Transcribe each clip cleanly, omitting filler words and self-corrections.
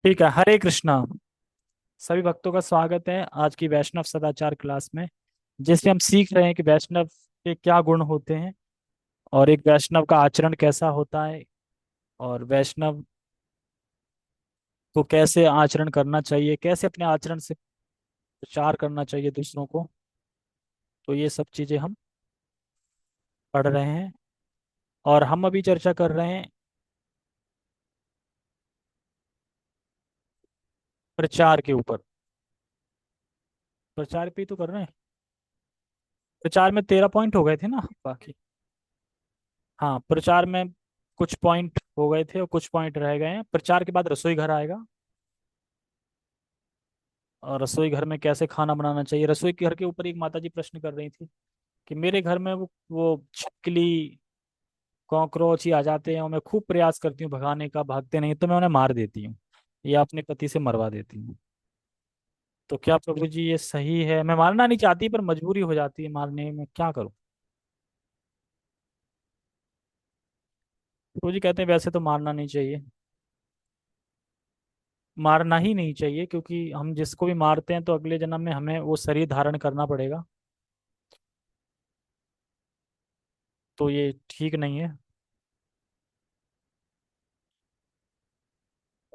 ठीक है। हरे कृष्णा। सभी भक्तों का स्वागत है आज की वैष्णव सदाचार क्लास में, जिसमें हम सीख रहे हैं कि वैष्णव के क्या गुण होते हैं और एक वैष्णव का आचरण कैसा होता है और वैष्णव को कैसे आचरण करना चाहिए, कैसे अपने आचरण से प्रचार करना चाहिए दूसरों को। तो ये सब चीजें हम पढ़ रहे हैं और हम अभी चर्चा कर रहे हैं प्रचार के ऊपर। प्रचार पे ही तो कर रहे हैं। प्रचार में 13 पॉइंट हो गए थे ना बाकी। हाँ, प्रचार में कुछ पॉइंट हो गए थे और कुछ पॉइंट रह गए हैं। प्रचार के बाद रसोई घर आएगा और रसोई घर में कैसे खाना बनाना चाहिए। रसोई घर के ऊपर एक माता जी प्रश्न कर रही थी कि मेरे घर में वो छिपकली कॉकरोच ही आ जाते हैं और मैं खूब प्रयास करती हूँ भगाने का, भागते नहीं, तो मैं उन्हें मार देती हूँ या अपने पति से मरवा देती हूँ। तो क्या प्रभु जी ये सही है? मैं मारना नहीं चाहती पर मजबूरी हो जाती है मारने में, क्या करूँ? प्रभु जी कहते हैं वैसे तो मारना नहीं चाहिए, मारना ही नहीं चाहिए, क्योंकि हम जिसको भी मारते हैं तो अगले जन्म में हमें वो शरीर धारण करना पड़ेगा। तो ये ठीक नहीं है,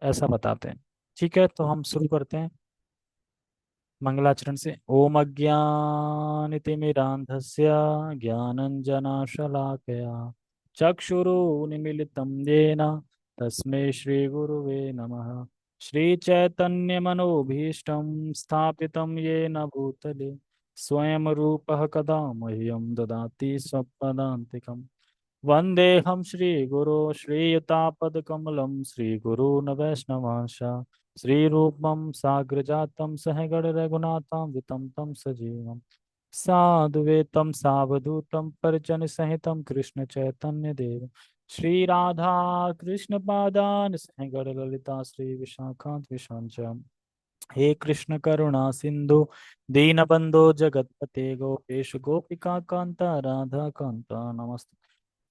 ऐसा बताते हैं। ठीक है, तो हम शुरू करते हैं मंगलाचरण से। ओम अज्ञानतिमिरान्धस्य ज्ञानञ्जनशलाकया चक्षुरुन्मीलितं येन तस्मै श्रीगुरुवे नमः। श्रीचैतन्यमनोभीष्टं स्थापितं येन भूतले स्वयं रूपः कदा मह्यं ददाति स्वपदान्तिकम्। वन्देऽहं श्रीगुरो श्रीयुतापदकमलं श्रीगुरून् वैष्णवांश श्रीरूपं साग्रजातं सहगण रघुनाथान्वितं तं सजीवं साधुवेतं सावधूतं परिजनसहितं कृष्ण चैतन्य देव श्रीराधा कृष्ण पादान सहगण ललिता श्री विशाखान्त विशांच। हे कृष्ण करुणा सिंधु दीनबंधो जगतपते गोपेश गोपिका कांता राधा कांता नमस्ते।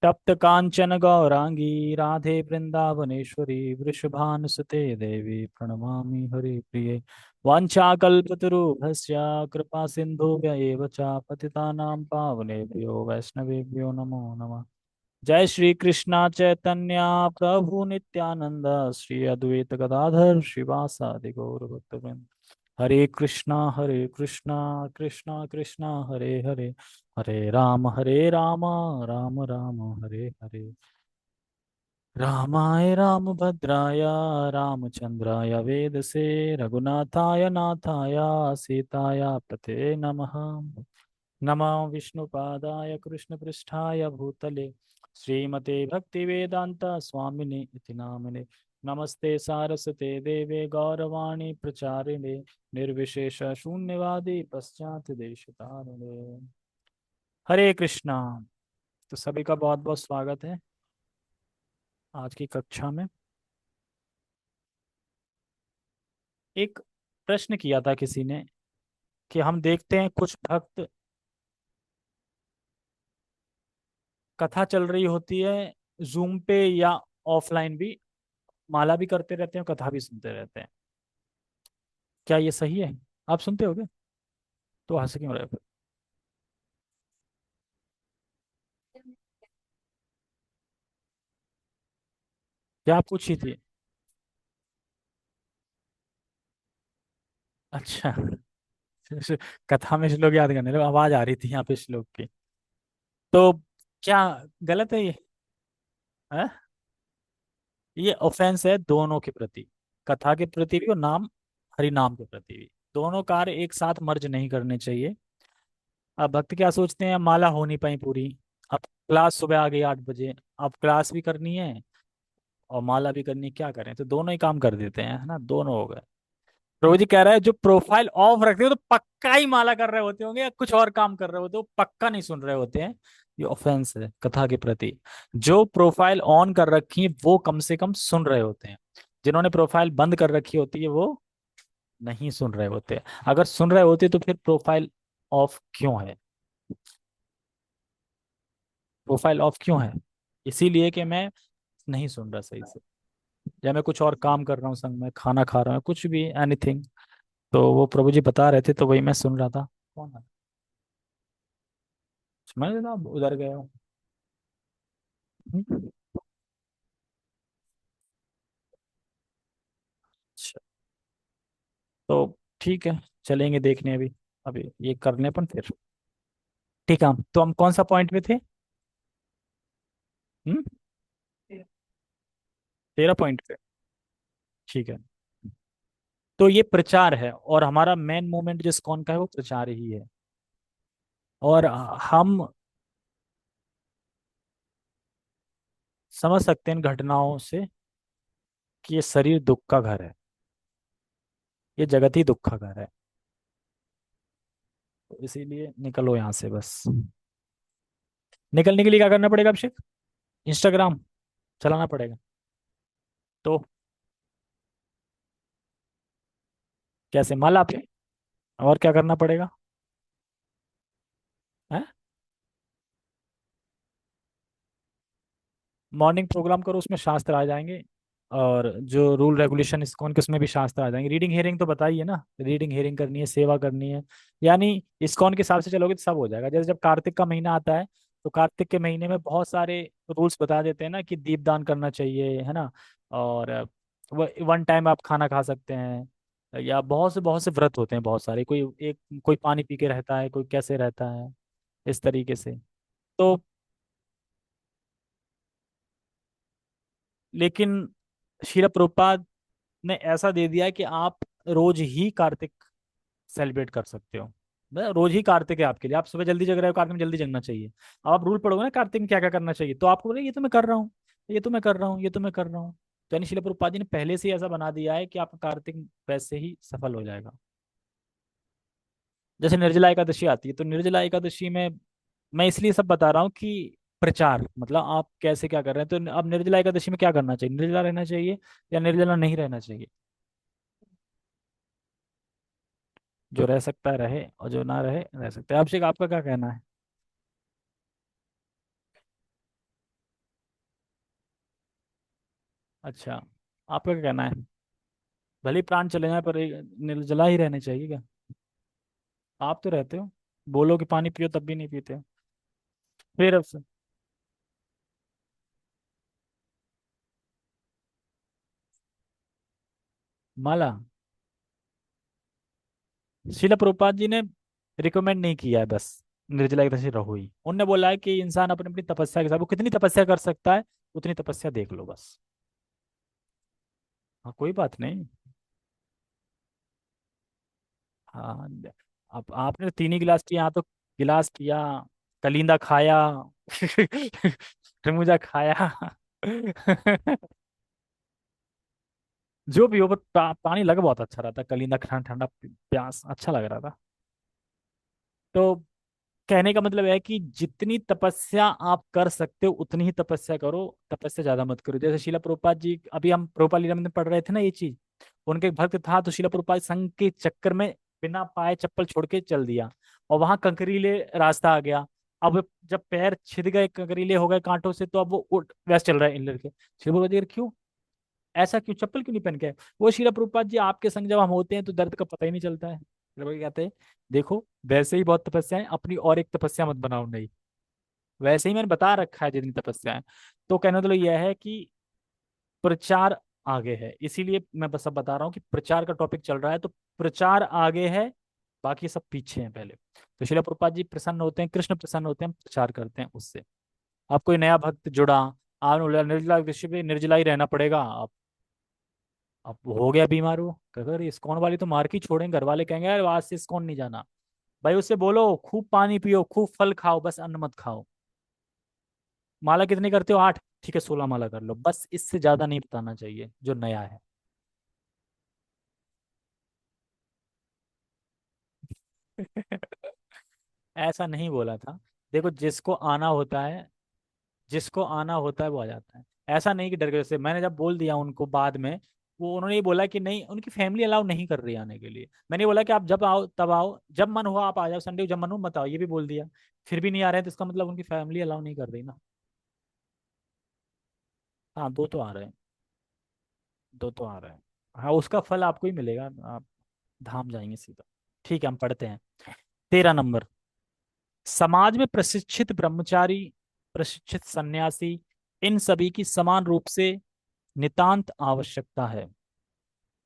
तप्त कांचन गौरांगी राधे वृंदावनेश्वरी वृषभानुसुते देवी प्रणमामि हरिप्रिये। वाञ्छाकल्पतरुभ्यश्च कृपा सिन्धुभ्य एव च पतितानां पावनेभ्यो वैष्णवेभ्यो नमो नमः। जय श्री कृष्णा चैतन्य प्रभु नित्यानंद श्री अद्वैत गदाधर श्रीवासादि गौर भक्तवृंद। हरे कृष्णा कृष्णा कृष्णा हरे हरे, हरे राम राम राम हरे हरे। रामाय रामभद्राय रामचंद्राय वेदसे रघुनाथाय नाथाय सीताय पते नमः। नमः विष्णुपादाय कृष्णपृष्ठाय भूतले श्रीमते भक्तिवेदांत स्वामिने इति नामिने। नमस्ते सारस्वते देवे गौरवाणी प्रचारिणे निर्विशेष शून्यवादी पश्चात देशतारिणे। हरे कृष्णा। तो सभी का बहुत बहुत स्वागत है आज की कक्षा में। एक प्रश्न किया था किसी ने कि हम देखते हैं कुछ भक्त, कथा चल रही होती है जूम पे या ऑफलाइन भी, माला भी करते रहते हैं, कथा भी सुनते रहते हैं। क्या ये सही है? आप सुनते होगे तो हंस क्यों रहे हो? क्या आप पूछी थी? अच्छा। कथा में श्लोक याद करने लगे, आवाज आ रही थी यहाँ पे श्लोक की। तो क्या गलत है ये? है? ये ऑफेंस है दोनों के प्रति, कथा के प्रति भी और नाम हरि नाम के प्रति भी। दोनों कार्य एक साथ मर्ज नहीं करने चाहिए। अब भक्त क्या सोचते हैं, माला हो नहीं पाई पूरी, अब क्लास सुबह आ गई 8 बजे, अब क्लास भी करनी है और माला भी करनी है, क्या करें? तो दोनों ही काम कर देते हैं, है ना, दोनों हो गए। प्रभु जी कह रहा है जो प्रोफाइल ऑफ रखते हो तो पक्का ही माला कर रहे होते होंगे या कुछ और काम कर रहे होते हो, पक्का नहीं सुन रहे होते हैं। ये ऑफेंस है कथा के प्रति। जो प्रोफाइल ऑन कर रखी है वो कम से कम सुन रहे होते हैं, जिन्होंने प्रोफाइल बंद कर रखी होती है वो नहीं सुन रहे होते। अगर सुन रहे होते तो फिर प्रोफाइल ऑफ क्यों है? प्रोफाइल ऑफ क्यों है? इसीलिए कि मैं नहीं सुन रहा सही से। या मैं कुछ और काम कर रहा हूँ संग में, खाना खा रहा हूँ, कुछ भी, एनीथिंग। तो वो प्रभु जी बता रहे थे, तो वही मैं सुन रहा था। कौन है? मैं ना उधर गया हूँ। हम्म। अच्छा। तो ठीक है, चलेंगे देखने अभी। अभी ये करने पर फिर। ठीक है, तो हम कौन सा पॉइंट पे थे? हम्म। 13 पॉइंट पे। ठीक है। तो ये प्रचार है, और हमारा मेन मूवमेंट जिस कौन का है वो प्रचार ही है। और हम समझ सकते हैं इन घटनाओं से कि ये शरीर दुख का घर है, ये जगत ही दुख का घर है। तो इसीलिए निकलो यहाँ से बस। निकलने के लिए क्या करना पड़ेगा अभिषेक? इंस्टाग्राम चलाना पड़ेगा? तो कैसे, माला पे? और क्या करना पड़ेगा? है, मॉर्निंग प्रोग्राम करो, उसमें शास्त्र आ जाएंगे। और जो रूल रेगुलेशन इस्कॉन के, उसमें भी शास्त्र आ जाएंगे। रीडिंग हेयरिंग तो बताइए ना, रीडिंग हेयरिंग करनी है, सेवा करनी है। यानी इस्कॉन के हिसाब से चलोगे तो सब हो जाएगा। जैसे जब कार्तिक का महीना आता है, तो कार्तिक के महीने में बहुत सारे रूल्स बता देते हैं ना, कि दीपदान करना चाहिए, है ना। और वन टाइम आप खाना खा सकते हैं, या बहुत से व्रत होते हैं, बहुत सारे। कोई पानी पी के रहता है, कोई कैसे रहता है, इस तरीके से। तो लेकिन शिला प्रभुपाद ने ऐसा दे दिया है कि आप रोज ही कार्तिक सेलिब्रेट कर सकते हो। रोज ही कार्तिक है आपके लिए। आप सुबह जल्दी जग रहे हो, कार्तिक में जल्दी जगना चाहिए। अब आप रूल पढ़ोगे ना कार्तिक में क्या क्या करना चाहिए, तो आपको बोले ये तो मैं कर रहा हूँ, ये तो मैं कर रहा हूँ, ये तो मैं कर रहा हूँ। तो यानी शिला प्रभुपाद जी ने पहले से ही ऐसा बना दिया है कि आपका कार्तिक वैसे ही सफल हो जाएगा। जैसे निर्जला एकादशी आती है, तो निर्जला एकादशी में मैं इसलिए सब बता रहा हूँ कि प्रचार मतलब आप कैसे क्या कर रहे हैं। तो अब निर्जला एकादशी में क्या करना चाहिए? निर्जला रहना चाहिए या निर्जला नहीं रहना चाहिए? जो रह सकता है रहे, और जो ना रहे रह सकता है। अभिषेक, आपका क्या कहना है? अच्छा, आपका क्या कहना है? भले ही प्राण चले जाए, पर निर्जला ही रहने चाहिए क्या? आप तो रहते हो, बोलो कि पानी पियो तब भी नहीं पीते हो। फिर अब माला, शिला प्रभुपाद जी ने रिकमेंड नहीं किया है बस निर्जला एकादशी रहो ही। उनने बोला है कि इंसान अपनी अपनी तपस्या के साथ वो कितनी तपस्या कर सकता है, उतनी तपस्या देख लो बस। हाँ, कोई बात नहीं। हाँ, आप आपने 3 ही गिलास पिया, यहाँ तो गिलास पिया, कलिंदा खाया, खरबूजा खाया। जो भी हो, पर पानी लगा बहुत अच्छा रहता है, कलिंदा ठंडा ठंडा, प्यास अच्छा लग रहा था। तो कहने का मतलब है कि जितनी तपस्या आप कर सकते हो उतनी ही तपस्या करो, तपस्या ज्यादा मत करो। जैसे शिला प्रभुपाद जी, अभी हम प्रभुपाद लीला में पढ़ रहे थे ना ये चीज। उनके एक भक्त था, तो शिला प्रभुपाद संघ के चक्कर में बिना पाए चप्पल छोड़ के चल दिया, और वहां कंकरीले रास्ता आ गया। अब जब पैर छिद गए, कंकरीले हो गए कांटों से, तो अब वो उठ वैसे चल रहा है इन लड़के। शिला प्रभुपाद जी क्यों ऐसा, क्यों चप्पल क्यों नहीं पहन के आए? वो शिला प्रभुपाद जी, आपके संग जब हम होते हैं तो दर्द का पता ही नहीं चलता है। शिला प्रभुपाद कहते हैं, देखो वैसे ही बहुत तपस्या है, अपनी और एक तपस्या मत बनाओ नहीं। वैसे ही मैंने बता रखा है जितनी तपस्या है। तो कहने का मतलब यह है कि प्रचार आगे है, इसीलिए मैं बस अब बता रहा हूँ कि प्रचार का टॉपिक चल रहा है, तो प्रचार आगे है, बाकी सब पीछे हैं पहले। तो शिला प्रभुपाद जी प्रसन्न होते हैं, कृष्ण प्रसन्न होते हैं, हम प्रचार करते हैं उससे। आप कोई नया भक्त जुड़ा, आप बोला, निर्जला ऋषि पे निर्जला ही रहना पड़ेगा, अब हो गया बीमार वो, अगर इस्कॉन वाली तो मार के ही छोड़ेंगे, घर वाले कहेंगे यार आज से इस्कॉन नहीं जाना। भाई उससे बोलो खूब पानी पियो, खूब फल खाओ, बस अन्न मत खाओ। माला कितनी करते हो? 8? ठीक है, 16 माला कर लो, बस इससे ज्यादा नहीं बताना चाहिए जो नया है। ऐसा नहीं बोला था। देखो, जिसको आना होता है वो आ जाता है। ऐसा नहीं कि डर गए। जैसे मैंने जब बोल दिया उनको बाद में, वो उन्होंने ये बोला कि नहीं, उनकी फैमिली अलाउ नहीं कर रही आने के लिए। मैंने बोला कि आप जब आओ तब आओ, जब मन हुआ आप आ जाओ, संडे को जब मन हो मत आओ, ये भी बोल दिया। फिर भी नहीं आ रहे हैं, तो इसका मतलब उनकी फैमिली अलाउ नहीं कर रही ना। हाँ, दो तो आ रहे हैं। दो तो आ रहे हैं। हाँ, उसका फल आपको ही मिलेगा, आप धाम जाएंगे सीधा। ठीक है, हम पढ़ते हैं। 13 नंबर। समाज में प्रशिक्षित ब्रह्मचारी, प्रशिक्षित सन्यासी, इन सभी की समान रूप से नितांत आवश्यकता है।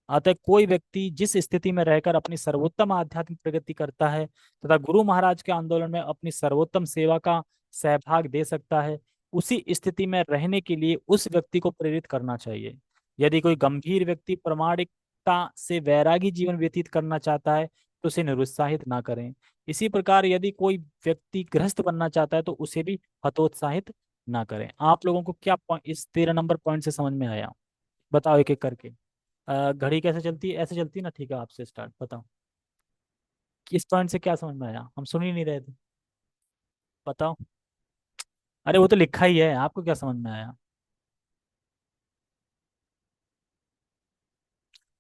अतः कोई व्यक्ति जिस स्थिति में रहकर अपनी सर्वोत्तम आध्यात्मिक प्रगति करता है तथा गुरु महाराज के आंदोलन में अपनी सर्वोत्तम सेवा का सहभाग दे सकता है, उसी स्थिति में रहने के लिए उस व्यक्ति को प्रेरित करना चाहिए। यदि कोई गंभीर व्यक्ति प्रामाणिकता से वैरागी जीवन व्यतीत करना चाहता है तो उसे निरुत्साहित ना करें। इसी प्रकार यदि कोई व्यक्ति गृहस्थ बनना चाहता है तो उसे भी हतोत्साहित ना करें। आप लोगों को क्या इस 13 नंबर पॉइंट से समझ में आया? बताओ एक एक करके। घड़ी कैसे चलती है? ऐसे चलती है ना? ठीक है, आपसे स्टार्ट बताओ। किस पॉइंट से क्या समझ में आया? हम सुन ही नहीं रहे थे। बताओ। अरे वो तो लिखा ही है, आपको क्या समझ में आया?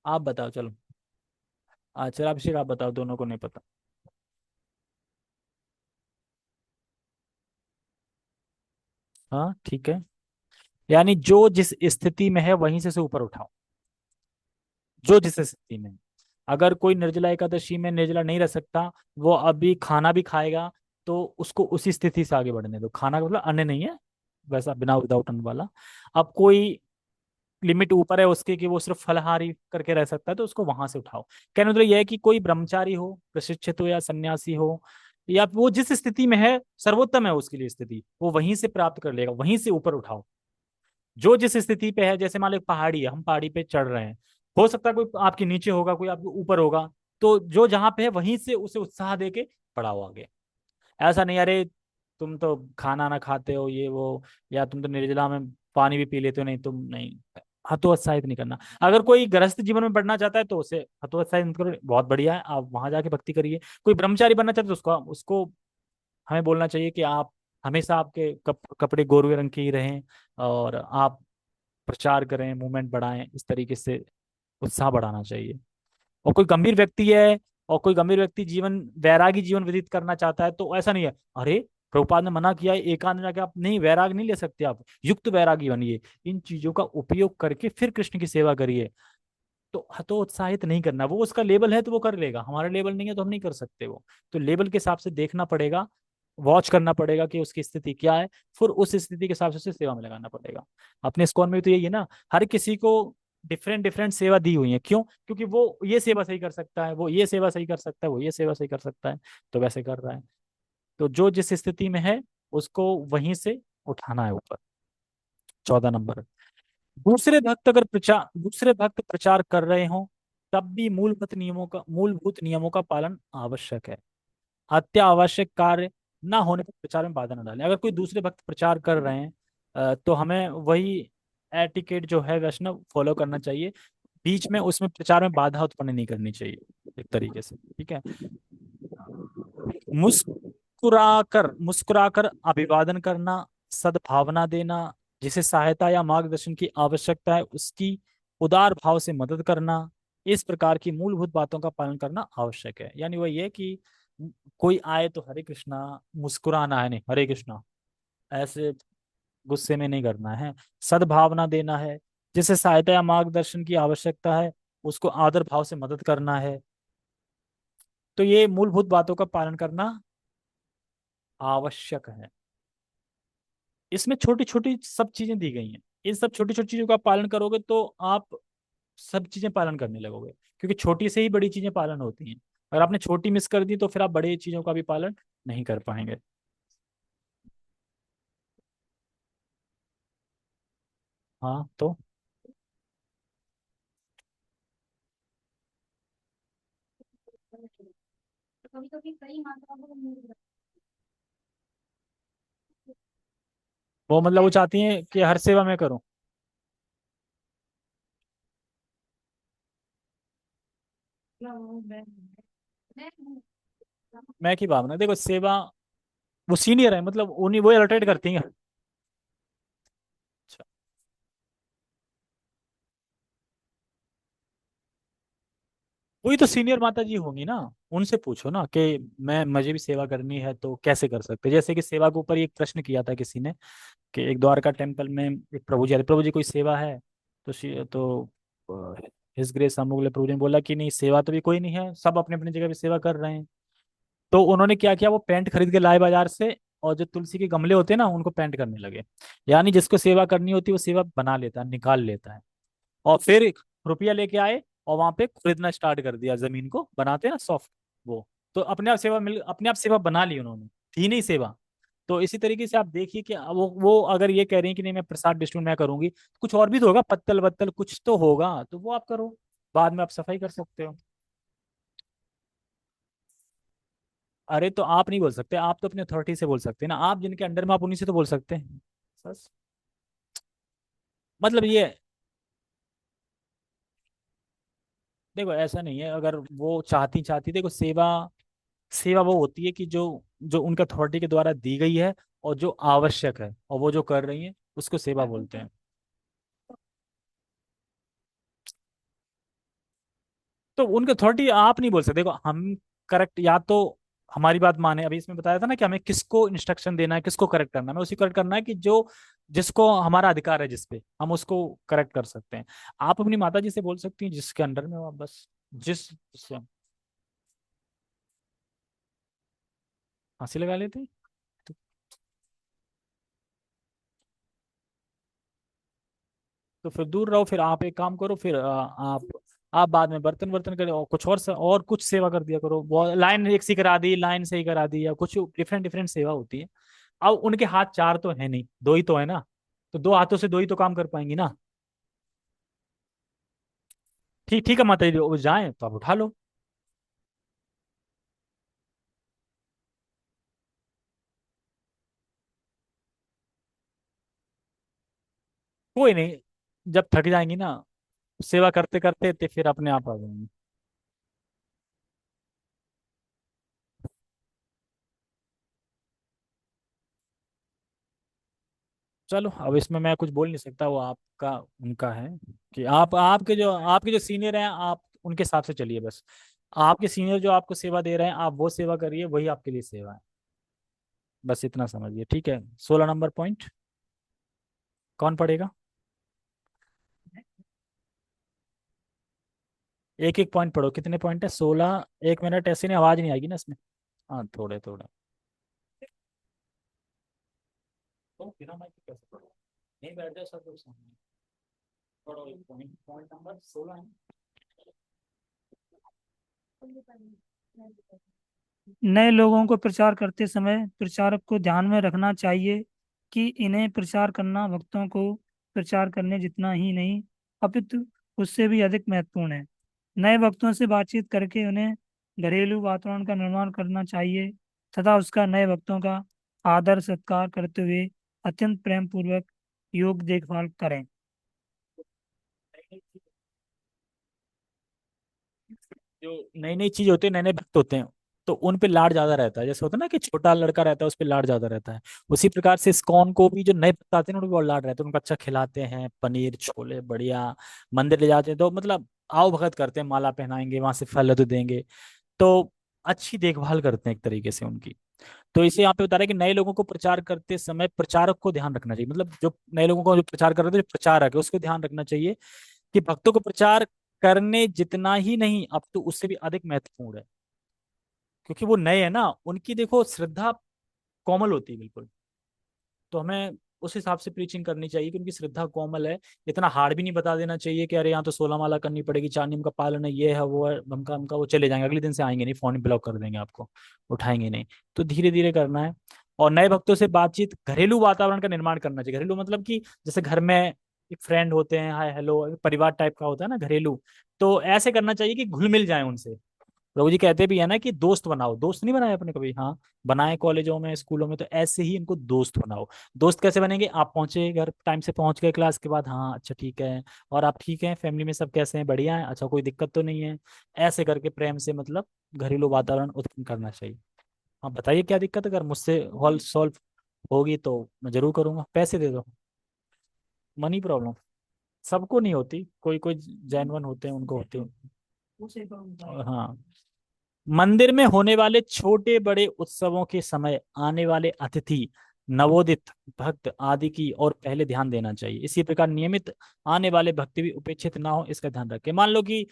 आप बताओ चलो। चलो अभिषेक आप बताओ, दोनों को नहीं पता। हाँ ठीक है। यानी जो जिस स्थिति में है वहीं से ऊपर उठाओ। जो जिस स्थिति में, अगर कोई निर्जला एकादशी में निर्जला नहीं रह सकता, वो अभी खाना भी खाएगा, तो उसको उसी स्थिति से आगे बढ़ने दो। खाना का मतलब अन्न नहीं है, वैसा बिना विदाउट अन्न वाला। अब कोई लिमिट ऊपर है उसके कि वो सिर्फ फलाहारी करके रह सकता है, तो उसको वहां से उठाओ। कहने मतलब यह है कि कोई ब्रह्मचारी हो, प्रशिक्षित हो या सन्यासी हो, या वो जिस स्थिति में है सर्वोत्तम है उसके लिए स्थिति, वो वहीं से प्राप्त कर लेगा, वहीं से ऊपर उठाओ। जो जिस स्थिति पे है, जैसे मान लो एक पहाड़ी है, हम पहाड़ी पे चढ़ रहे हैं, हो सकता है कोई आपके नीचे होगा, कोई आपके ऊपर होगा, तो जो जहां पे है वहीं से उसे उत्साह दे के बढ़ाओ आगे। ऐसा नहीं अरे तुम तो खाना ना खाते हो ये वो, या तुम तो निर्जला में पानी भी पी लेते हो, नहीं तुम नहीं। हतोत्साहित नहीं करना। अगर कोई गृहस्थ जीवन में बढ़ना चाहता है तो उसे हतोत्साहित मत करो, बहुत बढ़िया है, आप वहां जाके भक्ति करिए। कोई ब्रह्मचारी बनना चाहता है तो उसको उसको हमें बोलना चाहिए कि आप हमेशा आपके कपड़े गोरवे रंग के ही रहें, और आप प्रचार करें, मूवमेंट बढ़ाएं, इस तरीके से उत्साह बढ़ाना चाहिए। और कोई गंभीर व्यक्ति है, और कोई गंभीर व्यक्ति जीवन वैरागी जीवन व्यतीत करना चाहता है, तो ऐसा नहीं है अरे प्रभुपाद ने मना किया है एकांत में जाके आप नहीं वैराग नहीं ले सकते, आप युक्त वैरागी बनिए, इन चीजों का उपयोग करके फिर कृष्ण की सेवा करिए। तो हतोत्साहित नहीं करना, वो उसका लेवल है तो वो कर लेगा, हमारा लेवल नहीं है तो हम नहीं कर सकते वो। तो लेवल के हिसाब से देखना पड़ेगा, वॉच करना पड़ेगा कि उसकी स्थिति क्या है, फिर उस स्थिति के हिसाब से उसे सेवा में लगाना पड़ेगा। अपने स्कॉन में भी तो यही है ना, हर किसी को डिफरेंट डिफरेंट सेवा दी हुई है, क्यों? क्योंकि वो ये सेवा सही कर सकता है, वो ये सेवा सही कर सकता है, वो ये सेवा सही कर सकता है, तो वैसे कर रहा है। तो जो जिस स्थिति में है उसको वहीं से उठाना है ऊपर। 14 नंबर। दूसरे भक्त प्रचार कर रहे हो तब भी मूलभूत नियमों का पालन आवश्यक है। अत्यावश्यक कार्य ना होने पर प्रचार में बाधा न डालें। अगर कोई दूसरे भक्त प्रचार कर रहे हैं तो हमें वही एटिकेट जो है वैष्णव फॉलो करना चाहिए। बीच में उसमें प्रचार में बाधा उत्पन्न नहीं करनी चाहिए, एक तरीके से, ठीक है। मुस्कुराकर अभिवादन करना, सद्भावना देना, जिसे सहायता या मार्गदर्शन की आवश्यकता है उसकी उदार भाव से मदद करना, इस प्रकार की मूलभूत बातों का पालन करना आवश्यक है। यानी वह ये कि कोई आए तो हरे कृष्णा, मुस्कुराना है, नहीं हरे कृष्णा, ऐसे गुस्से में नहीं करना है। सद्भावना देना है, जिसे सहायता या मार्गदर्शन की आवश्यकता है उसको आदर भाव से मदद करना है। तो ये मूलभूत बातों का पालन करना आवश्यक है। इसमें छोटी छोटी सब चीजें दी गई हैं, इन सब छोटी छोटी चीजों का पालन करोगे तो आप सब चीजें पालन करने लगोगे, क्योंकि छोटी से ही बड़ी चीजें पालन होती हैं। अगर आपने छोटी मिस कर दी तो फिर आप बड़ी चीजों का भी पालन नहीं कर पाएंगे। हाँ तो वो मतलब वो चाहती हैं कि हर सेवा में करूं। मैं की भावना देखो, सेवा वो सीनियर है, मतलब उन्हीं वो रोटेट करती हैं। अच्छा। वही तो सीनियर माता जी होंगी ना, उनसे पूछो ना कि मैं मुझे भी सेवा करनी है तो कैसे कर सकते हैं। जैसे कि सेवा के ऊपर एक प्रश्न किया था किसी ने, कि एक द्वारका टेम्पल में एक प्रभु जी आए, प्रभु जी कोई सेवा है? तो हिस ग्रेस अमुगले प्रभु ने बोला कि नहीं, सेवा तो भी कोई नहीं है, सब अपने अपनी जगह पे सेवा कर रहे हैं। तो उन्होंने क्या किया, वो पेंट खरीद के लाए बाजार से, और जो तुलसी के गमले होते हैं ना उनको पेंट करने लगे। यानी जिसको सेवा करनी होती है वो सेवा बना लेता है, निकाल लेता है। और फिर रुपया लेके आए और वहां पे खुरीदना स्टार्ट कर दिया, जमीन को बनाते हैं ना सॉफ्ट, वो। तो अपने आप सेवा बना ली उन्होंने, थी नहीं सेवा। तो इसी तरीके से आप देखिए कि वो अगर ये कह रही हैं कि नहीं मैं प्रसाद डिस्ट्रीब्यूट मैं करूंगी, कुछ और भी तो होगा, पत्तल वत्तल कुछ तो होगा, तो वो आप करो, बाद में आप सफाई कर सकते हो। अरे तो आप नहीं बोल सकते, आप तो अपनी अथॉरिटी से बोल सकते हैं ना, आप जिनके अंडर में आप उन्हीं से तो बोल सकते हैं। बस, मतलब ये, देखो ऐसा नहीं है, अगर वो चाहती चाहती, देखो सेवा, सेवा वो होती है कि जो जो उनके अथॉरिटी के द्वारा दी गई है, और जो आवश्यक है, और वो जो कर रही है उसको सेवा बोलते हैं। तो उनके अथॉरिटी आप नहीं बोल सकते, देखो हम करेक्ट, या तो हमारी बात माने, अभी इसमें बताया था ना कि हमें किसको इंस्ट्रक्शन देना है, किसको करेक्ट करना है, हमें उसी करेक्ट करना है कि जो जिसको हमारा अधिकार है, जिस पे हम उसको करेक्ट कर सकते हैं। आप अपनी माता जी से बोल सकती हैं जिसके अंडर में हो आप, बस जिस जिससे हंसी लगा लेते हैं। तो, तो फिर दूर रहो, फिर आप एक काम करो, फिर आप बाद में बर्तन वर्तन करें, और कुछ और कुछ सेवा कर दिया करो, वो लाइन एक सी करा दी, लाइन से ही करा दी, या कुछ डिफरेंट डिफरेंट सेवा होती है। अब उनके हाथ चार तो है नहीं, दो ही तो है ना, तो दो हाथों से दो ही तो काम कर पाएंगी ना। ठीक ठीक है माता जी, वो जाए तो आप उठा लो। कोई नहीं, जब थक जाएंगी ना सेवा करते करते, तो फिर अपने आप आ जाएंगी। चलो, अब इसमें मैं कुछ बोल नहीं सकता, वो आपका उनका है, कि आप आपके जो सीनियर हैं, आप उनके हिसाब से चलिए बस। आपके सीनियर जो आपको सेवा दे रहे हैं, आप वो सेवा करिए, वही आपके लिए सेवा है। बस इतना समझिए, ठीक है। 16 नंबर पॉइंट कौन पढ़ेगा? एक एक पॉइंट पढ़ो, कितने पॉइंट है? 16। 1 मिनट, ऐसे नहीं आवाज नहीं आएगी ना इसमें। हाँ, थोड़े थोड़े। तो बिना माइक के कैसे पढ़ो? नहीं बैठ जाए सब लोग सामने। पढ़ो, एक पॉइंट, पॉइंट नंबर 16 है। नए लोगों को प्रचार करते समय प्रचारक को ध्यान में रखना चाहिए कि इन्हें प्रचार करना भक्तों को प्रचार करने जितना ही नहीं, अपितु उससे भी अधिक महत्वपूर्ण है। नए भक्तों से बातचीत करके उन्हें घरेलू वातावरण का निर्माण करना चाहिए तथा उसका नए भक्तों का आदर सत्कार करते हुए अत्यंत प्रेम पूर्वक योग देखभाल करें। जो नई नई चीज होती है, नए नए भक्त होते हैं, तो उन पे लाड ज्यादा रहता है, जैसे होता है ना कि छोटा लड़का रहता है उस पे लाड ज्यादा रहता है। उसी प्रकार से इस्कॉन को भी जो नए भक्त आते हैं ना, उनको और लाड रहता है, उनको अच्छा खिलाते हैं, पनीर छोले बढ़िया, मंदिर ले जाते हैं, तो मतलब आओ भगत करते हैं, माला पहनाएंगे, वहां से फल तो देंगे, तो अच्छी देखभाल करते हैं एक तरीके से उनकी। तो इसे यहाँ पे बता रहा है कि नए लोगों को प्रचार करते समय प्रचारक को ध्यान रखना चाहिए, मतलब जो नए लोगों को जो प्रचार कर रहे थे, जो प्रचारक है उसको ध्यान रखना चाहिए कि भक्तों को प्रचार करने जितना ही नहीं, अब तो उससे भी अधिक महत्वपूर्ण है, क्योंकि वो नए हैं ना, उनकी देखो श्रद्धा कोमल होती है बिल्कुल। तो हमें उस हिसाब से प्रीचिंग करनी चाहिए कि उनकी श्रद्धा कोमल है। इतना हार्ड भी नहीं बता देना चाहिए कि अरे यहाँ तो 16 माला करनी पड़ेगी, 4 नियम का पालन है, ये है वो है, धमका हमका, वो चले जाएंगे, अगले दिन से आएंगे नहीं, फोन ब्लॉक कर देंगे आपको, उठाएंगे नहीं। तो धीरे धीरे करना है। और नए भक्तों से बातचीत, घरेलू वातावरण का निर्माण करना चाहिए। घरेलू मतलब कि जैसे घर में एक फ्रेंड होते हैं, हाय हेलो, परिवार टाइप का होता है ना घरेलू, तो ऐसे करना चाहिए कि घुल मिल जाए उनसे। प्रभु जी कहते भी है ना कि दोस्त बनाओ, दोस्त नहीं बनाए अपने कभी? हाँ, बनाए कॉलेजों में, स्कूलों में, तो ऐसे ही इनको दोस्त बनाओ। दोस्त कैसे बनेंगे? आप पहुंचे घर टाइम से, पहुंच गए क्लास के बाद, हाँ अच्छा ठीक है, और आप ठीक हैं, फैमिली में सब कैसे हैं, बढ़िया है, अच्छा कोई दिक्कत तो नहीं है, ऐसे करके प्रेम से मतलब घरेलू वातावरण उत्पन्न करना चाहिए। हाँ बताइए क्या दिक्कत है, अगर मुझसे हॉल सॉल्व होगी तो मैं जरूर करूंगा, पैसे दे दो। मनी प्रॉब्लम सबको नहीं होती, कोई कोई जेन्युइन होते हैं उनको होती है। हाँ, मंदिर में होने वाले छोटे बड़े उत्सवों के समय आने वाले अतिथि नवोदित भक्त आदि की और पहले ध्यान देना चाहिए। इसी प्रकार नियमित आने वाले भक्त भी उपेक्षित ना हो, इसका ध्यान रखें। मान लो कि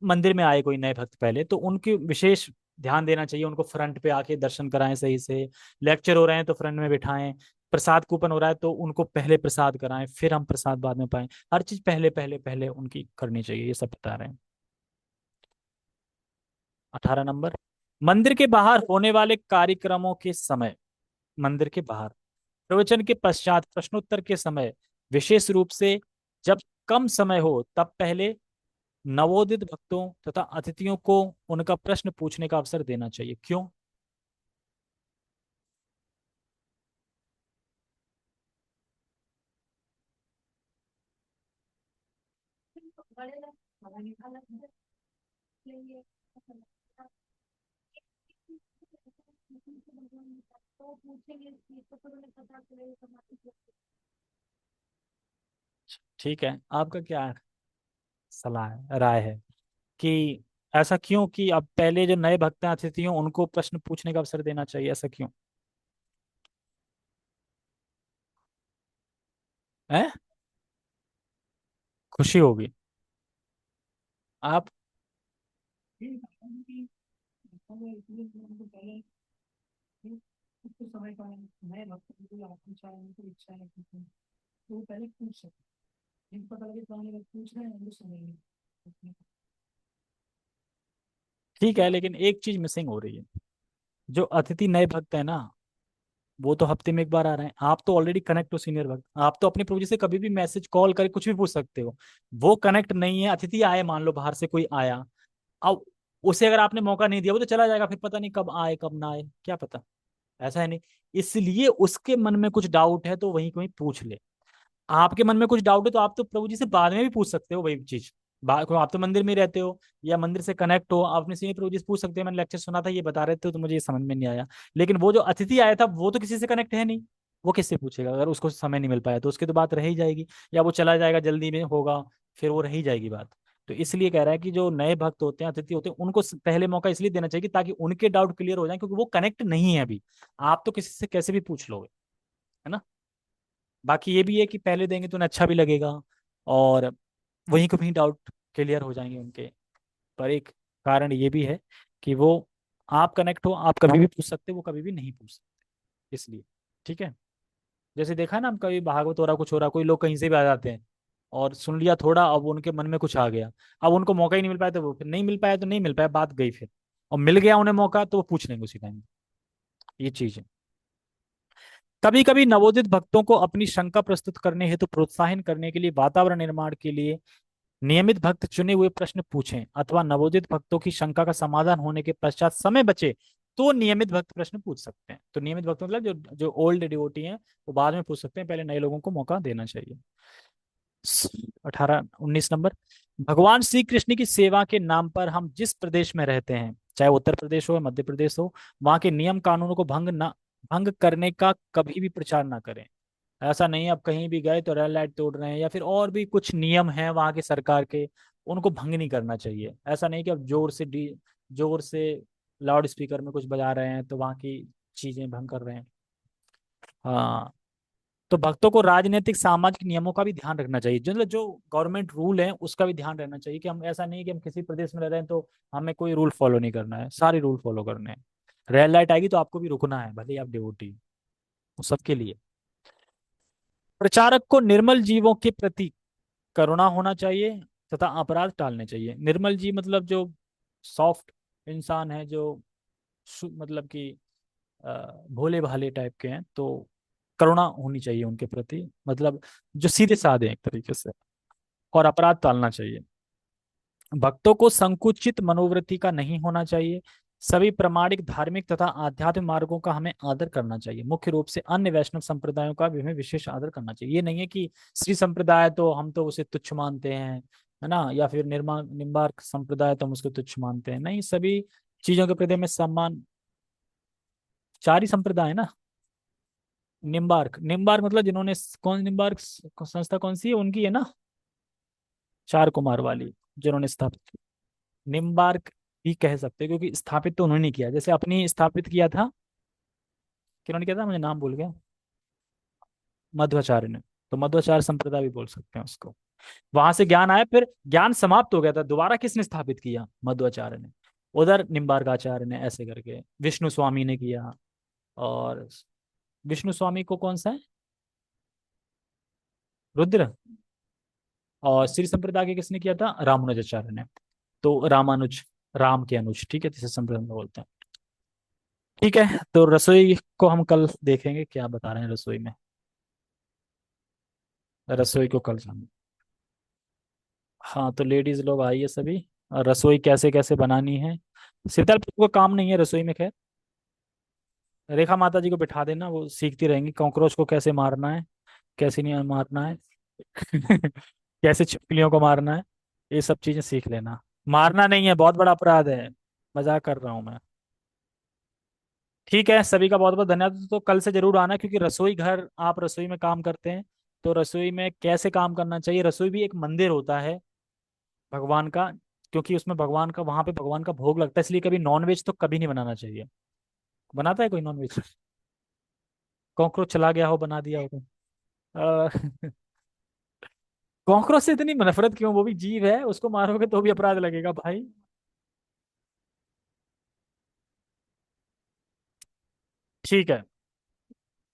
मंदिर में आए कोई नए भक्त पहले, तो उनकी विशेष ध्यान देना चाहिए। उनको फ्रंट पे आके दर्शन कराएं सही से। लेक्चर हो रहे हैं तो फ्रंट में बिठाएं। प्रसाद कूपन हो रहा है तो उनको पहले प्रसाद कराएं, फिर हम प्रसाद बाद में पाएं। हर चीज पहले पहले पहले उनकी करनी चाहिए, ये सब बता रहे हैं। 18 नंबर, मंदिर के बाहर होने वाले कार्यक्रमों के समय, मंदिर के बाहर प्रवचन के पश्चात प्रश्नोत्तर के समय, विशेष रूप से जब कम समय हो तब पहले नवोदित भक्तों तथा अतिथियों को उनका प्रश्न पूछने का अवसर देना चाहिए। क्यों? ठीक है, आपका क्या सलाह है, राय है कि ऐसा क्यों, कि अब पहले जो नए भक्त हैं अतिथि हों उनको प्रश्न पूछने का अवसर देना चाहिए, ऐसा क्यों है? खुशी होगी। आप ठीक है, लेकिन एक चीज मिसिंग हो रही है। जो अतिथि नए भक्त है ना, वो तो हफ्ते में एक बार आ रहे हैं। आप तो ऑलरेडी कनेक्ट हो सीनियर भक्त, आप तो अपने प्रभु जी से कभी भी मैसेज कॉल करके कुछ भी पूछ सकते हो। वो कनेक्ट नहीं है। अतिथि आए, मान लो बाहर से कोई आया, अब उसे अगर आपने मौका नहीं दिया वो तो चला जाएगा, फिर पता नहीं कब आए कब ना आए, क्या पता। ऐसा है नहीं। इसलिए उसके मन में कुछ डाउट है तो वहीं कहीं पूछ ले। आपके मन में कुछ डाउट है तो आप तो प्रभु जी से बाद में भी पूछ सकते हो वही चीज। आप तो मंदिर में ही रहते हो या मंदिर से कनेक्ट हो, आप अपने सीनियर प्रभु जी से पूछ सकते हैं, मैंने लेक्चर सुना था ये बता रहे थे तो मुझे ये समझ में नहीं आया। लेकिन वो जो अतिथि आया था वो तो किसी से कनेक्ट है नहीं, वो किससे पूछेगा? अगर उसको समय नहीं मिल पाया तो उसकी तो बात रह ही जाएगी, या वो चला जाएगा जल्दी में होगा, फिर वो रह ही जाएगी बात। तो इसलिए कह रहा है कि जो नए भक्त होते हैं अतिथि होते हैं उनको पहले मौका इसलिए देना चाहिए कि ताकि उनके डाउट क्लियर हो जाए, क्योंकि वो कनेक्ट नहीं है अभी। आप तो किसी से कैसे भी पूछ लोगे, है ना। बाकी ये भी है कि पहले देंगे तो उन्हें अच्छा भी लगेगा, और वहीं को वहीं डाउट क्लियर हो जाएंगे उनके। पर एक कारण ये भी है कि वो, आप कनेक्ट हो, आप कभी भी पूछ सकते हो, वो कभी भी नहीं पूछ सकते, इसलिए। ठीक है। जैसे देखा ना, हम कभी भागवत हो रहा कुछ हो रहा, कोई लोग कहीं से भी आ जाते हैं और सुन लिया थोड़ा, अब उनके मन में कुछ आ गया, अब उनको मौका ही नहीं मिल पाया तो वो फिर नहीं मिल पाया तो नहीं मिल पाया, बात गई फिर। और मिल गया उन्हें मौका तो वो पूछ लेंगे उसी टाइम। ये चीज है। कभी कभी नवोदित भक्तों को अपनी शंका प्रस्तुत करने हेतु प्रोत्साहन करने के लिए वातावरण निर्माण के लिए नियमित भक्त चुने हुए प्रश्न पूछें, अथवा नवोदित भक्तों की शंका का समाधान होने के पश्चात समय बचे तो नियमित भक्त प्रश्न पूछ सकते हैं। तो नियमित भक्त मतलब जो जो ओल्ड डिवोटी हैं वो बाद में पूछ सकते हैं, पहले नए लोगों को मौका देना चाहिए। 19 नंबर, भगवान श्री कृष्ण की सेवा के नाम पर हम जिस प्रदेश में रहते हैं, चाहे उत्तर प्रदेश हो या मध्य प्रदेश हो, वहां के नियम कानूनों को भंग करने का कभी भी प्रचार ना करें। ऐसा नहीं है अब कहीं भी गए तो रेड लाइट तोड़ रहे हैं या फिर और भी कुछ नियम हैं वहां के सरकार के, उनको भंग नहीं करना चाहिए। ऐसा नहीं कि अब जोर से लाउड स्पीकर में कुछ बजा रहे हैं तो वहां की चीजें भंग कर रहे हैं। हाँ। तो भक्तों को राजनीतिक सामाजिक नियमों का भी ध्यान रखना चाहिए, जो गवर्नमेंट रूल है उसका भी ध्यान रखना चाहिए। कि हम, ऐसा नहीं कि हम किसी प्रदेश में रह रहे हैं तो हमें कोई रूल फॉलो नहीं करना है, सारे रूल फॉलो करने हैं। रेड लाइट आएगी तो आपको भी रुकना है, भले ही आप डिवोटी हो, सबके लिए। प्रचारक को निर्मल जीवों के प्रति करुणा होना चाहिए तथा अपराध टालने चाहिए। निर्मल जीव मतलब जो सॉफ्ट इंसान है, जो मतलब कि भोले भाले टाइप के हैं, तो करुणा होनी चाहिए उनके प्रति, मतलब जो सीधे साधे हैं एक तरीके से। और अपराध टालना चाहिए। भक्तों को संकुचित मनोवृत्ति का नहीं होना चाहिए। सभी प्रमाणिक धार्मिक तथा आध्यात्मिक मार्गों का हमें आदर करना चाहिए। मुख्य रूप से अन्य वैष्णव संप्रदायों का भी हमें विशेष आदर करना चाहिए। ये नहीं है कि श्री संप्रदाय तो हम तो उसे तुच्छ मानते हैं, है ना, या फिर निर्मा निम्बार्क संप्रदाय तो हम उसको तुच्छ मानते हैं, नहीं, सभी चीजों के प्रति हमें सम्मान। चार ही संप्रदाय है ना। निम्बार्क निम्बार्क मतलब जिन्होंने, कौन निम्बार्क संस्था कौन सी है उनकी, है ना, चार कुमार वाली, जिन्होंने स्थापित की। निम्बार्क भी कह सकते हैं क्योंकि स्थापित तो उन्होंने किया, जैसे अपनी स्थापित किया था किन्होंने किया था, मुझे नाम भूल गया। मध्वाचार्य ने। तो मध्वाचार्य संप्रदाय भी बोल सकते हैं उसको। वहां से ज्ञान आया, फिर ज्ञान समाप्त हो गया था, दोबारा किसने स्थापित किया? मध्वाचार्य ने। उधर निम्बार्काचार्य ने, ऐसे करके विष्णु स्वामी ने किया। और विष्णु स्वामी को कौन सा है? रुद्र। और श्री संप्रदाय के किसने किया था? रामानुजाचार्य ने। तो रामानुज, राम के अनुज, ठीक है, जिसे संप्रदाय में बोलते हैं। ठीक है, तो रसोई को हम कल देखेंगे क्या बता रहे हैं रसोई में। रसोई को कल जाना। हाँ, तो लेडीज लोग आइए सभी। और रसोई कैसे कैसे बनानी है, शीतल को काम नहीं है रसोई में, खैर। रेखा माता जी को बिठा देना, वो सीखती रहेंगी कॉकरोच को कैसे मारना है, कैसे नहीं मारना है। कैसे छिपकलियों को मारना है, ये सब चीजें सीख लेना। मारना नहीं है, बहुत बड़ा अपराध है। मजाक कर रहा हूँ मैं। ठीक है, सभी का बहुत बहुत धन्यवाद। तो कल से जरूर आना, क्योंकि रसोई घर, आप रसोई में काम करते हैं, तो रसोई में कैसे काम करना चाहिए, रसोई भी एक मंदिर होता है भगवान का। क्योंकि उसमें भगवान का, वहां पे भगवान का भोग लगता है, इसलिए कभी नॉनवेज तो कभी नहीं बनाना चाहिए। बनाता है कोई नॉनवेज? कॉकरोच चला गया हो, बना दिया हो तो। कॉकरोच से इतनी नफरत क्यों? वो भी जीव है, उसको मारोगे तो भी अपराध लगेगा भाई। ठीक है।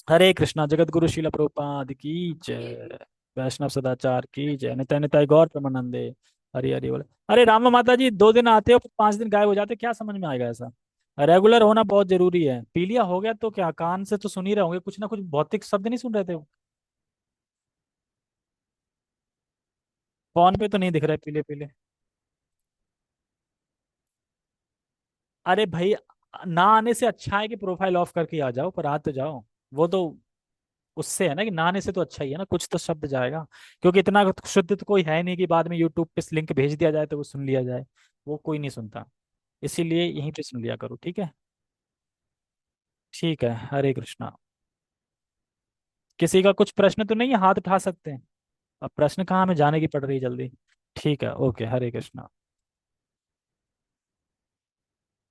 हरे कृष्णा, जगत गुरु शिला प्रभुपाद की जय। वैष्णव सदाचार की जय। नित्य नित्य गौर प्रेमानंदे। हरि हरि बोले। अरे राम माता जी, 2 दिन आते हो, 5 दिन गायब हो जाते, क्या समझ में आएगा ऐसा? रेगुलर होना बहुत जरूरी है। पीलिया हो गया तो क्या, कान से तो सुन ही रहे होंगे, कुछ ना कुछ भौतिक शब्द नहीं सुन रहे थे? फोन पे तो नहीं दिख रहे पीले पीले। अरे भाई, ना आने से अच्छा है कि प्रोफाइल ऑफ करके आ जाओ, पर आ तो जाओ। वो तो उससे है ना, कि नहाने से तो अच्छा ही है ना, कुछ तो शब्द जाएगा। क्योंकि इतना शुद्ध तो कोई है नहीं कि बाद में यूट्यूब पे लिंक भेज दिया जाए तो वो सुन लिया जाए। वो कोई नहीं सुनता। इसीलिए यहीं पे सुन लिया करो, ठीक है। ठीक है, हरे कृष्णा। किसी का कुछ प्रश्न तो नहीं है? हाथ उठा सकते हैं। अब प्रश्न कहाँ, हमें जाने की पड़ रही है जल्दी। ठीक है, ओके, हरे कृष्णा।